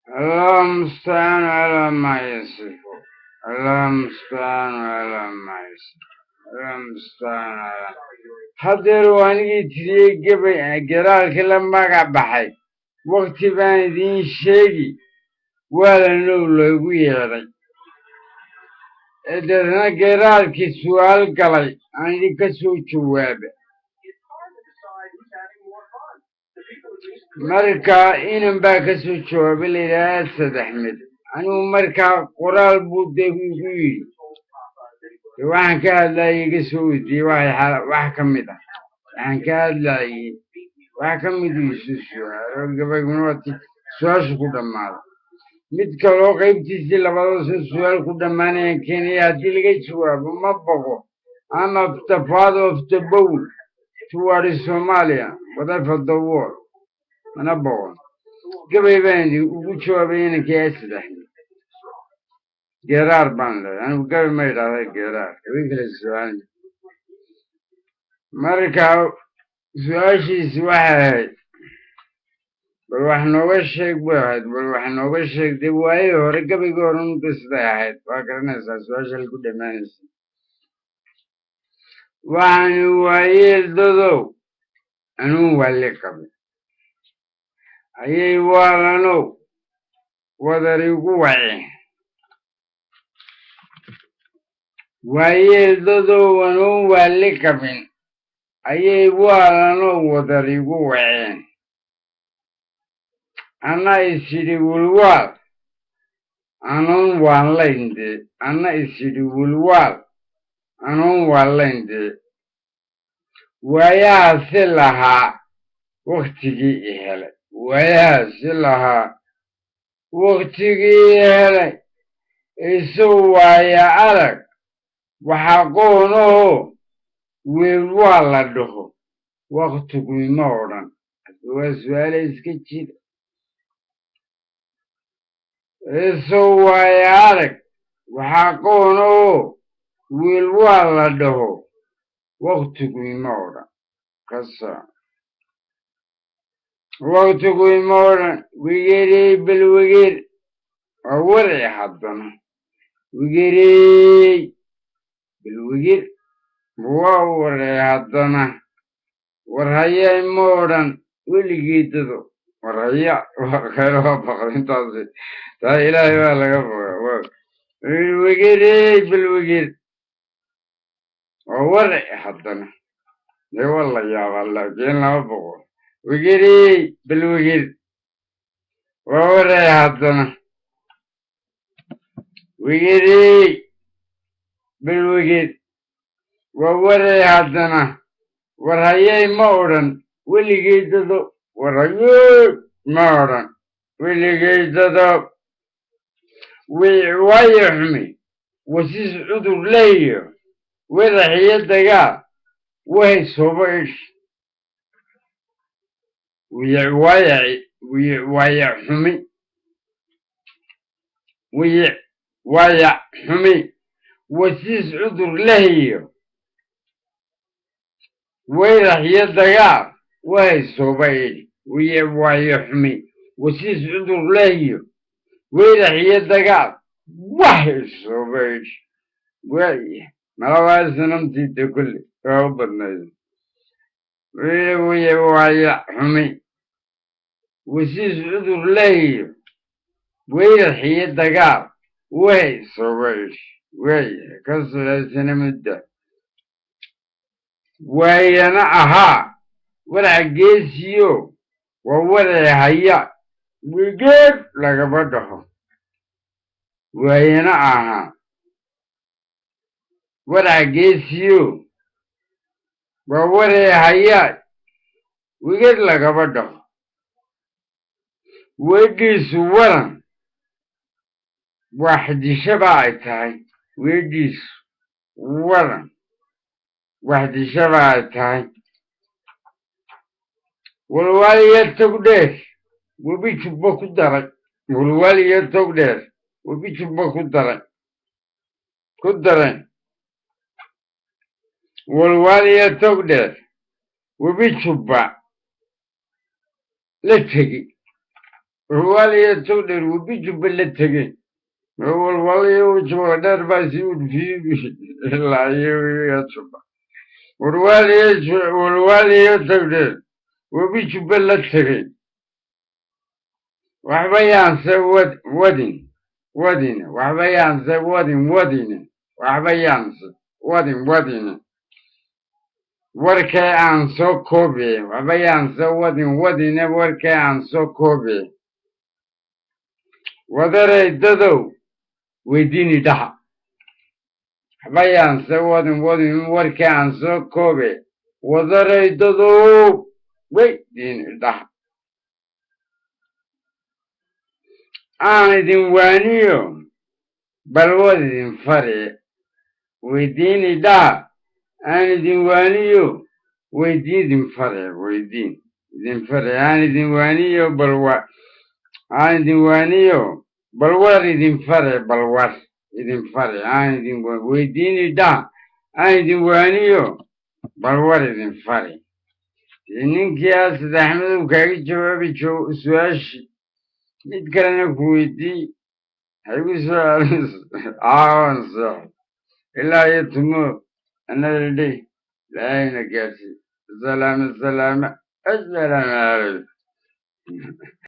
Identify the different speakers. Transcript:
Speaker 1: اللهم استعان على ما يصفون. اللهم استعان على ما يصفون. اللهم استعان على حضر واني تريق قرالك لما قبحي وقت بان دين شيقي ولا نولو يقوي إذا قرالك سؤال قلي عندي كسو جوابه marka inan baa ka soo jawaabay layidhaha asad axmed anuu markaa qoraal buu dee igu yidhi waxaan ka hadlayay iga soo weydiiyey wax ka mid ah waxaan ka hadlayay wax ka mid isu su'aalo gabayguna waati su-aasha ku dhammaada mid kaloo qaybtiisii labadoosa su-aal ku dhammaanayaan keenaya haddii laga jawaabo ma boqo I'm of the father of the bowl towards Somalia whatever the war mana boqon gabay baan ugu jawaabay inankii asad axmed geeraar baan leeyahay anigu gabay ma idhaahda geeraar gabay kale su-aal marka su-aashiisi waxay ahayd bal wax nooga sheeg bay ahayd bal wax nooga sheeg dee waayii hore gabaygii hore unta siday ahayd waa garanaysaa su-aasha halku dhammaanaysa waxaani waayeel dadow anuu wali qabay ayay waalanow wadar igu waceen waayeel dadow anuu wali qabin ayay waalanow wadar igu waceen anna isidhi wulwaal anuun waanlayndee anna isidhi wulwaal anuun waanlayndee waayahaasi lahaa waktigii i helay waayahaasi lahaa waktigii i helay isu waaya arag waxaa qoonahoo weel waa la dhaho waktiguma odhan waa su-aale iska jira isu waaya arag waxaa qoonahoo weel waa la dhaho waktiguma odhan kasa waktiguma odhan wigerey bal wiger waa warci haddana wigerey bal wiger waa warci haddana war hayay ma odhan weligii dado war haya khayr waa baqda intaasi taa ilaahay baa laga boga wigerey bal wiger waa warci haddana dee waa la yaabaa laakiin lama boqo wigerey bal wiger waa warci haddana wigerey bal wiger waa warci haddana war hayay ma odhan weligay dado war hayey ma odhan weligay dado waayo xumi wasiis cudur leeyo wadaxiyo dagaal wahay sooba ish waaya xumi waaya xumi wasiis cudur lehiyo wadaxiyo dagaal wahay sooba ish waayo xumi wasiis cudur lehiyo wadaxiyo dagaal wahay sooba ish waaya malabaa sanamtiita kulli waa u badnayd waaya xumi wasiis cudur lehiyo wadaxiyo dagaal wahay sooba ish waaya ka sulaysana mudda waayana ahaa wadaca geesiyo waa wadaci haya wigeed lagaba dhaho waayana ahaa wadaca geesiyo waa wadaci haya wigeed lagaba dhaho weedhiisu waran waa xidishaba ay tahay weedhiisu waran waxdishaba ay tahay walwaaliyo togdheer webi jubba ku daray walwaaliyo togdheer webi jubba ku daray walwaaliyo togdheer webi jubba la tegi والوالي تودر وبيجوا بلتقي والوالي وجوا درب سيود في لا يصبح والوالي تودر وبيجوا بلتقي وحبيان سوت ودين وحبيان سوت ودين وحبيان ودين وركي عن سو كوبي وحبيان سوت ودين وركي عن سو كوبي ودري ددو ويديني دها حبيان سوت ودين وركي عن سو كوبي ودري ددو ويديني دها أنا ديوانيو بل ودين فري ويديني دا أنا ديوانيو ويدين فري ويدين دين فري أنا ديوانيو أنا ديوانيو بلور دين فري بلور دين فري أنا ديوانيو ويديني دا أنا ديوانيو بلور دين فري إنك يا سيد أحمد وكاكي جوابي سواش يتكلم كويتي هيقول سؤال سؤال إلا يتمو أنا لدي لا ينكاسي السلام السلام السلام عليكم